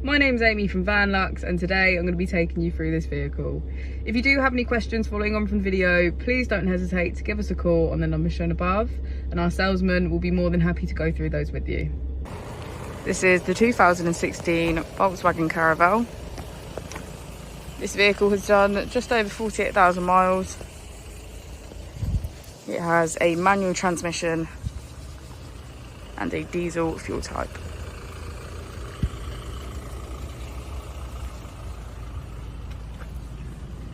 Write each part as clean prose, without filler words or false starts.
My name's Amy from Vanlux, and today I'm going to be taking you through this vehicle. If you do have any questions following on from the video, please don't hesitate to give us a call on the number shown above, and our salesman will be more than happy to go through those with you. This is the 2016 Volkswagen Caravelle. This vehicle has done just over 48,000 miles. It has a manual transmission and a diesel fuel type.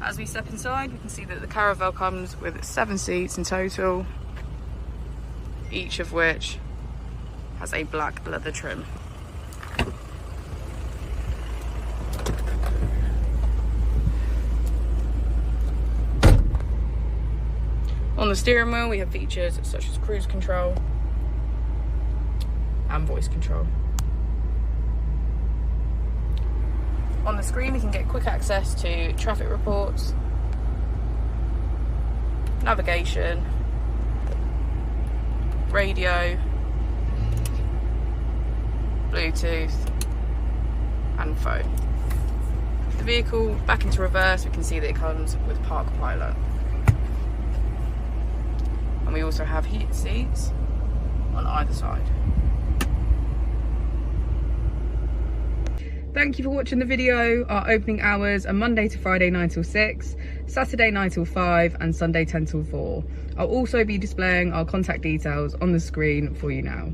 As we step inside, we can see that the Caravelle comes with 7 seats in total, each of which has a black leather trim. On the steering wheel, we have features such as cruise control and voice control. On the screen, we can get quick access to traffic reports, navigation, radio, Bluetooth, and phone. The vehicle back into reverse, we can see that it comes with Park Pilot. And we also have heated seats on either side. Thank you for watching the video. Our opening hours are Monday to Friday 9 till 6, Saturday 9 till 5, and Sunday 10 till 4. I'll also be displaying our contact details on the screen for you now.